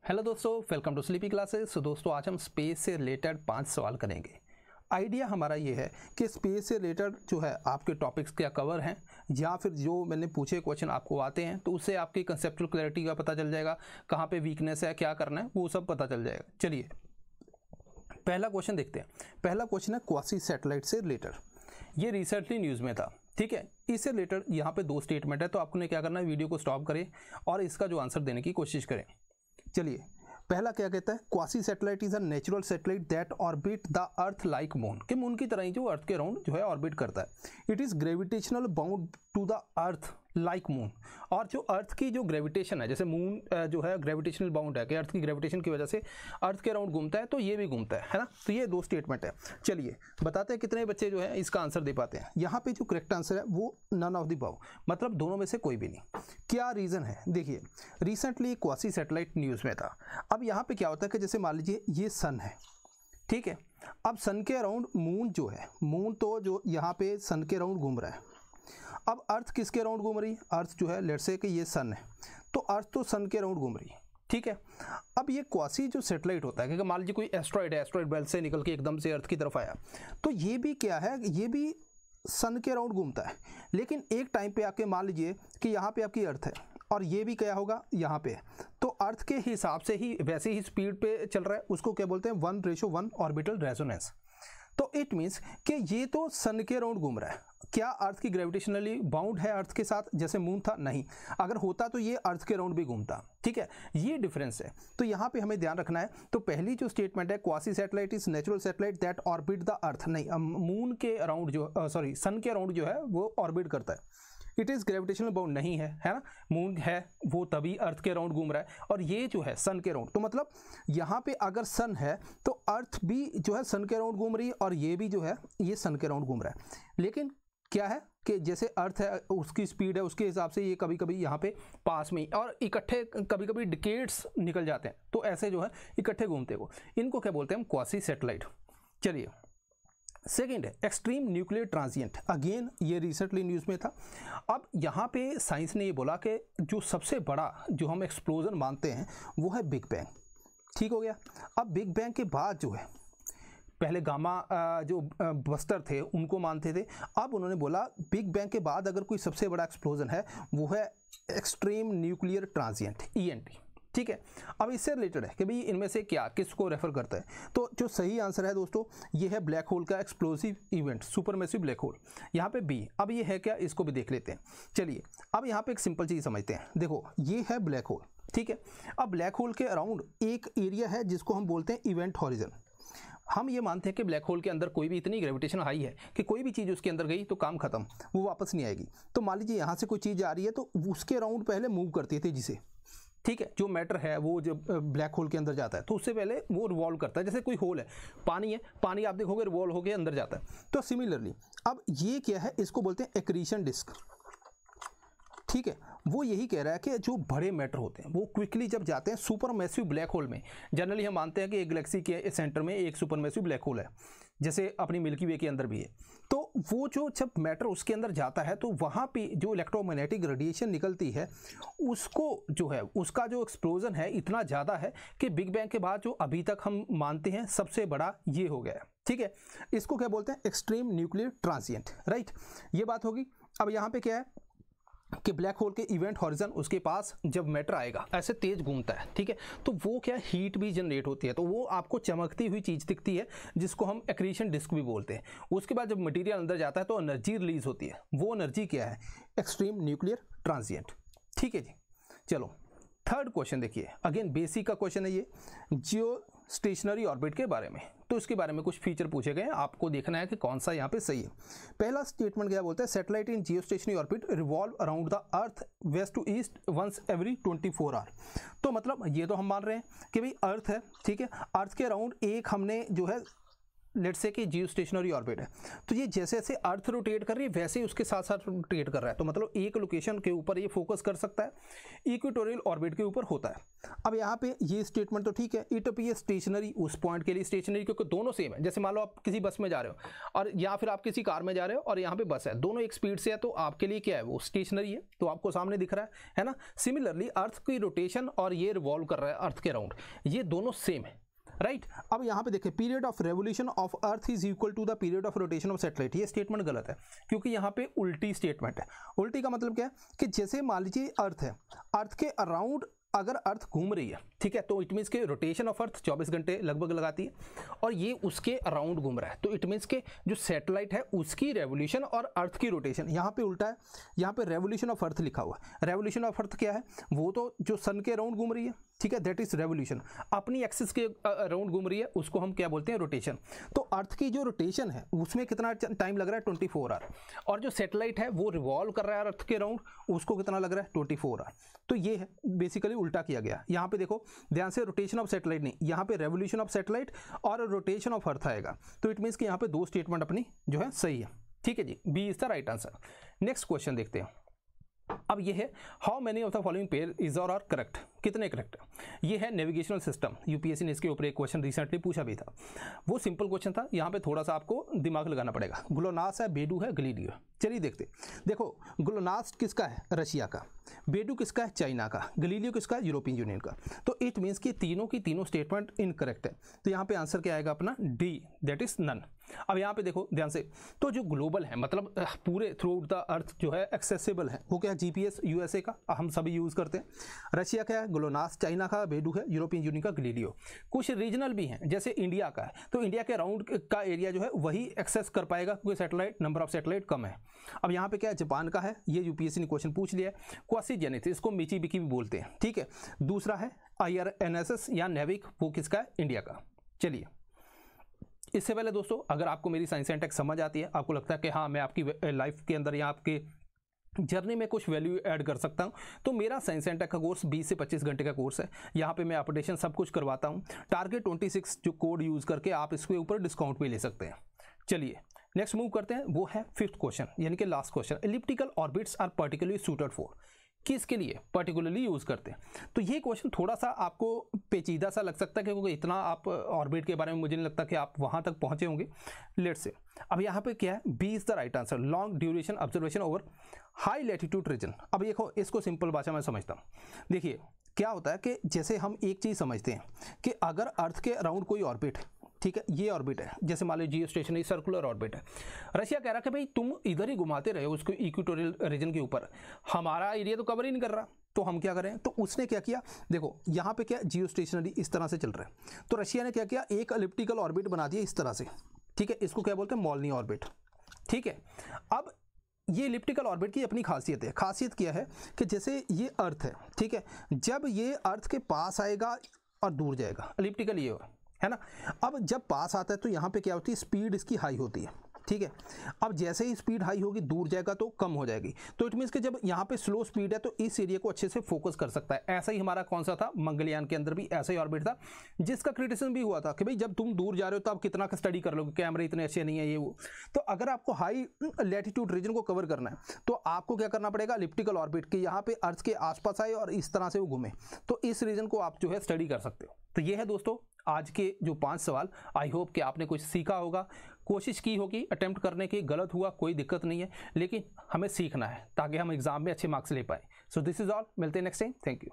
Hello दोस्तों, welcome to sleepy classes. तो दोस्तों आज हम स्पेस से रिलेटेड 5 सवाल करेंगे। आइडिया हमारा ये है कि स्पेस से रिलेटेड जो है आपके टॉपिक्स क्या कवर हैं या फिर जो मैंने पूछे क्वेश्चन आपको आते हैं तो उससे आपकी कंसेप्चुअल क्लैरिटी का पता चल जाएगा, कहाँ पे वीकनेस है, क्या करना है, वो सब पता चल जाएगा। चलिए पहला क्वेश्चन देखते हैं। पहला क्वेश्चन है क्वासी सैटेलाइट से रिलेटेड। ये रिसेंटली न्यूज़ में था, ठीक है। इससे रिलेटेड यहाँ पे 2 स्टेटमेंट है, तो आपने क्या करना है, वीडियो को स्टॉप करें और इसका जो आंसर देने की कोशिश करें। चलिए पहला क्या कहता है, quasi satellite is a natural satellite that orbit the earth like moon, कि मून की तरह ही जो अर्थ के राउंड जो है ऑर्बिट करता है। It is gravitational bound to the earth like moon, और जो अर्थ की जो ग्रेविटेशन है, जैसे मून जो है ग्रेविटेशनल बाउंड है कि अर्थ की ग्रेविटेशन की वजह से अर्थ के राउंड घूमता है, तो ये भी घूमता है ना। तो ये 2 स्टेटमेंट है। चलिए बताते हैं कितने बच्चे जो है इसका आंसर दे पाते हैं। यहाँ पे जो करेक्ट आंसर है वो नन ऑफ द अबव, मतलब दोनों में से कोई भी नहीं। क्या रीज़न है, देखिए रिसेंटली क्वासी सैटेलाइट न्यूज़ में था। अब यहाँ पे क्या होता है कि जैसे मान लीजिए ये सन है, ठीक है। अब सन के अराउंड मून जो है, मून तो जो यहाँ पे सन के अराउंड घूम रहा है। अब अर्थ किसके अराउंड घूम रही है, अर्थ जो है लेट्स से कि ये सन है, तो अर्थ तो सन के अराउंड घूम रही है, ठीक है। अब ये क्वासी जो सैटेलाइट होता है, क्योंकि मान लीजिए कोई एस्ट्रॉइड है, एस्ट्रॉइड बेल्ट से निकल के एकदम से अर्थ की तरफ आया, तो ये भी क्या है, ये भी सन के अराउंड घूमता है। लेकिन एक टाइम पे आके मान लीजिए कि यहाँ पे आपकी अर्थ है और ये भी क्या होगा, यहाँ पे, तो अर्थ के हिसाब से ही वैसे ही स्पीड पे चल रहा है, उसको क्या बोलते हैं 1:1 ऑर्बिटल रेजोनेंस। तो इट मीन्स कि ये तो सन के अराउंड घूम रहा है। क्या अर्थ की ग्रेविटेशनली बाउंड है अर्थ के साथ, जैसे मून था? नहीं। अगर होता तो ये अर्थ के अराउंड भी घूमता, ठीक है। ये डिफरेंस है, तो यहाँ पे हमें ध्यान रखना है। तो पहली जो स्टेटमेंट है quasi satellite is natural satellite that orbit the earth, नहीं, मून के अराउंड जो सॉरी सन के अराउंड जो है वो ऑर्बिट करता है। इट इज़ ग्रेविटेशनल बाउंड नहीं है, है ना। मून है वो तभी अर्थ के अराउंड घूम रहा है, और ये जो है सन के अराउंड। तो मतलब यहाँ पे अगर सन है तो अर्थ भी जो है सन के अराउंड घूम रही है, और ये भी जो है ये सन के अराउंड घूम रहा है। लेकिन क्या है कि जैसे अर्थ है उसकी स्पीड है, उसके हिसाब से ये कभी कभी यहाँ पे पास में ही, और इकट्ठे कभी कभी डिकेड्स निकल जाते हैं, तो ऐसे जो है इकट्ठे घूमते को, इनको क्या बोलते हैं हम, क्वासी सैटेलाइट। चलिए सेकेंड है एक्सट्रीम न्यूक्लियर ट्रांजिएंट। अगेन ये रिसेंटली न्यूज़ में था। अब यहाँ पे साइंस ने ये बोला कि जो सबसे बड़ा जो हम एक्सप्लोजन मानते हैं वो है बिग बैंग, ठीक हो गया। अब बिग बैंग के बाद जो है, पहले गामा जो बस्टर थे उनको मानते थे, अब उन्होंने बोला बिग बैंग के बाद अगर कोई सबसे बड़ा एक्सप्लोजन है वो है एक्सट्रीम न्यूक्लियर ट्रांजिएंट, ENT, ठीक है। अब इससे रिलेटेड है कि भाई इनमें से क्या किसको रेफर करता है, तो जो सही आंसर है दोस्तों ये है ब्लैक होल का explosive event, supermassive black hole, यहाँ पे बी। अब ये है क्या, इसको भी देख लेते हैं। चलिए अब यहाँ पे एक सिंपल चीज़ समझते हैं। देखो ये है ब्लैक होल, ठीक है। अब ब्लैक होल के अराउंड एक एरिया है जिसको हम बोलते हैं इवेंट हॉरिजन। हम ये मानते हैं कि ब्लैक होल के अंदर कोई भी इतनी ग्रेविटेशन हाई है कि कोई भी चीज़ उसके अंदर गई तो काम खत्म, वो वापस नहीं आएगी। तो मान लीजिए यहाँ से कोई चीज़ आ रही है तो उसके अराउंड पहले मूव करती है तेजी से, ठीक है। जो मैटर है वो जब ब्लैक होल के अंदर जाता है तो उससे पहले वो रिवॉल्व करता है। जैसे कोई होल है, पानी है, पानी आप देखोगे रिवॉल्व होकर अंदर जाता है। तो सिमिलरली अब ये क्या है, इसको बोलते हैं एक्रीशन डिस्क, ठीक है। वो यही कह रहा है कि जो बड़े मैटर होते हैं वो क्विकली जब जाते हैं सुपर मैसिव ब्लैक होल में, जनरली हम मानते हैं कि एक गैलेक्सी के सेंटर में एक सुपर मैसिव ब्लैक होल है, जैसे अपनी मिल्की वे के अंदर भी है। तो वो जो जब मैटर उसके अंदर जाता है तो वहाँ पे जो इलेक्ट्रोमैग्नेटिक रेडिएशन निकलती है उसको जो है उसका जो एक्सप्लोजन है इतना ज़्यादा है कि बिग बैंग के बाद जो अभी तक हम मानते हैं सबसे बड़ा ये हो गया है, ठीक है। इसको क्या बोलते हैं, एक्सट्रीम न्यूक्लियर ट्रांजिएंट, राइट। ये बात होगी। अब यहाँ पे क्या है कि ब्लैक होल के इवेंट हॉरिजन, उसके पास जब मैटर आएगा ऐसे तेज घूमता है, ठीक है, तो वो क्या हीट भी जनरेट होती है, तो वो आपको चमकती हुई चीज़ दिखती है जिसको हम एक्रीशन डिस्क भी बोलते हैं। उसके बाद जब मटेरियल अंदर जाता है तो एनर्जी रिलीज होती है, वो एनर्जी क्या है, एक्सट्रीम न्यूक्लियर ट्रांजिएंट, ठीक है जी। चलो थर्ड क्वेश्चन देखिए, अगेन बेसिक का क्वेश्चन है ये, जियो स्टेशनरी ऑर्बिट के बारे में। तो इसके बारे में कुछ फीचर पूछे गए हैं, आपको देखना है कि कौन सा यहाँ पे सही है। पहला स्टेटमेंट क्या बोलता है, satellite in geostationary orbit revolve around the earth west to east once every 24 hour. तो मतलब ये तो हम मान रहे हैं कि भाई अर्थ है, ठीक है, अर्थ के अराउंड एक हमने जो है लेट्स से कि जियो स्टेशनरी ऑर्बिट है, तो ये जैसे जैसे अर्थ रोटेट कर रही है वैसे ही उसके साथ साथ रोटेट कर रहा है, तो मतलब एक लोकेशन के ऊपर ये फोकस कर सकता है, इक्वेटोरियल ऑर्बिट के ऊपर होता है। अब यहाँ पे ये स्टेटमेंट तो ठीक है, इट अपीयर्स स्टेशनरी उस पॉइंट के लिए स्टेशनरी, क्योंकि दोनों सेम है। जैसे मान लो आप किसी बस में जा रहे हो और या फिर आप किसी कार में जा रहे हो और यहाँ पे बस है, दोनों एक स्पीड से है, तो आपके लिए क्या है वो स्टेशनरी है, तो आपको सामने दिख रहा है ना। सिमिलरली अर्थ की रोटेशन और ये रिवॉल्व कर रहा है अर्थ के अराउंड, ये दोनों सेम है, राइट। अब यहाँ पे देखिए period of revolution of earth is equal to the period of rotation of satellite, ये स्टेटमेंट गलत है क्योंकि यहाँ पे उल्टी स्टेटमेंट है। उल्टी का मतलब क्या है कि जैसे मान लीजिए अर्थ है, अर्थ के अराउंड अगर अर्थ घूम रही है, ठीक है, तो इट मीन्स के रोटेशन ऑफ अर्थ 24 घंटे लगभग लगाती है और ये उसके अराउंड घूम रहा है, तो इट मीन्स के जो सैटेलाइट है उसकी रेवोल्यूशन और अर्थ की रोटेशन, यहाँ पे उल्टा है, यहाँ पे रेवोल्यूशन ऑफ अर्थ लिखा हुआ है। रेवोल्यूशन ऑफ अर्थ क्या है, वो तो जो सन के अराउंड घूम रही है, ठीक है, दैट इज रेवोल्यूशन। अपनी एक्सिस के अराउंड घूम रही है, उसको हम क्या बोलते हैं, रोटेशन। तो अर्थ की जो रोटेशन है उसमें कितना टाइम लग रहा है, 24 आवर, और जो सैटेलाइट है वो रिवॉल्व कर रहा है अर्थ के अराउंड, उसको कितना लग रहा है, 24 आवर। तो ये है बेसिकली उल्टा किया गया। यहाँ पे देखो ध्यान से, रोटेशन ऑफ सैटेलाइट नहीं, यहाँ पे रेवोल्यूशन ऑफ सैटेलाइट और रोटेशन ऑफ अर्थ आएगा, तो इट मीन्स कि यहाँ पे दो स्टेटमेंट अपनी जो है सही है, ठीक है जी, B is the right answer. Next question देखते हैं। अब ये है how many of the following pair is और आर करेक्ट, कितने करेक्ट है। ये है नेविगेशनल सिस्टम, यूपीएससी ने इसके ऊपर एक क्वेश्चन रिसेंटली पूछा भी था, वो सिंपल क्वेश्चन था, यहाँ पे थोड़ा सा आपको दिमाग लगाना पड़ेगा। ग्लोनास है, बेडू है, गलीलियो है। चलिए देखते, देखो ग्लोनास किसका है, रशिया का, बेडू किसका है, चाइना का, गलीलियो किसका है, यूरोपियन यूनियन का। तो इट मीन्स कि तीनों की तीनों स्टेटमेंट इनकरेक्ट है, तो यहाँ पे आंसर क्या आएगा अपना, डी, दैट इज नन। अब यहाँ पे देखो ध्यान से, तो जो ग्लोबल है मतलब पूरे थ्रू आउट द अर्थ जो है एक्सेसिबल है, वो क्या है, जीपीएस यूएसए का हम सभी यूज करते हैं। रशिया का है ग्लोनास, चाइना का बेडू है, यूरोपियन यूनियन का गलीलियो। कुछ रीजनल भी हैं, जैसे इंडिया का है, तो इंडिया के अराउंड का एरिया जो है वही एक्सेस कर पाएगा क्योंकि सैटेलाइट नंबर ऑफ सैटेलाइट कम है। अब यहाँ पे क्या है, जापान का है, ये यूपीएससी ने क्वेश्चन पूछ लिया है। क्वासीजेनिथ, इसको मिची बिकी भी बोलते हैं, ठीक है। दूसरा है IRNSS या नेविक, वो किसका है, इंडिया का। चलिए इससे पहले दोस्तों, अगर आपको मेरी साइंस एंड टेक समझ आती है, आपको लगता है कि हाँ मैं आपकी लाइफ के अंदर या आपके जर्नी में कुछ वैल्यू ऐड कर सकता हूं, तो मेरा साइंस एंड टेक का कोर्स 20 से 25 घंटे का कोर्स है। यहाँ पे मैं अपडेशन सब कुछ करवाता हूं। टारगेट 26 जो कोड यूज करके आप इसके ऊपर डिस्काउंट भी ले सकते हैं। चलिए नेक्स्ट मूव करते हैं, वो है 5th क्वेश्चन यानी कि last question. Elliptical orbits are particularly suited for, किसके लिए पर्टिकुलरली यूज करते हैं। तो ये क्वेश्चन थोड़ा सा आपको पेचीदा सा लग सकता है क्योंकि इतना आप ऑर्बिट के बारे में मुझे नहीं लगता कि आप वहां तक पहुंचे होंगे। लेट्स से अब यहाँ पे क्या है, B is the right answer, long duration observation over high latitude region. अब देखो इसको सिंपल भाषा में समझता हूँ। देखिए क्या होता है कि जैसे हम एक चीज समझते हैं कि अगर अर्थ के अराउंड कोई ऑर्बिट, ठीक है, ये ऑर्बिट है, जैसे मान लो जियो स्टेशनरी सर्कुलर ऑर्बिट है, रशिया कह रहा है कि भाई तुम इधर ही घुमाते रहे हो उसको इक्वेटोरियल रीजन के ऊपर, हमारा एरिया तो कवर ही नहीं कर रहा, तो हम क्या करें। तो उसने क्या किया, देखो यहाँ पे क्या जियो स्टेशनरी इस तरह से चल रहा है, तो रशिया ने क्या किया, एक एलिप्टिकल ऑर्बिट बना दिया इस तरह से, ठीक है, इसको क्या बोलते हैं, मोलनी ऑर्बिट, ठीक है। अब ये एलिप्टिकल ऑर्बिट की अपनी खासियत है। खासियत क्या है कि जैसे ये अर्थ है, ठीक है, जब ये अर्थ के पास आएगा और दूर जाएगा, एलिप्टिकल ये है ना। अब जब पास आता है तो यहाँ पे क्या होती है, स्पीड इसकी हाई होती है, ठीक है। अब जैसे ही स्पीड हाई होगी दूर जाएगा तो कम हो जाएगी, तो इट मीन्स कि जब यहाँ पे स्लो स्पीड है तो इस एरिया को अच्छे से फोकस कर सकता है। ऐसा ही हमारा कौन सा था, मंगलयान के अंदर भी ऐसा ही ऑर्बिट था जिसका क्रिटिसिज्म भी हुआ था कि भाई जब तुम दूर जा रहे हो तो आप कितना स्टडी कर लोगे, कैमरे इतने अच्छे नहीं है ये वो। तो अगर आपको हाई लैटिट्यूड रीजन को कवर करना है तो आपको क्या करना पड़ेगा, एलिप्टिकल ऑर्बिट के यहाँ पे अर्थ के आसपास आए और इस तरह से वो घूमे, तो इस रीजन को आप जो है स्टडी कर सकते हो। तो ये है दोस्तों आज के जो 5 सवाल। आई होप कि आपने कुछ सीखा होगा, कोशिश की होगी अटेम्प्ट करने की, गलत हुआ कोई दिक्कत नहीं है, लेकिन हमें सीखना है ताकि हम एग्जाम में अच्छे मार्क्स ले पाए। सो दिस इज ऑल, मिलते हैं नेक्स्ट टाइम, थैंक यू।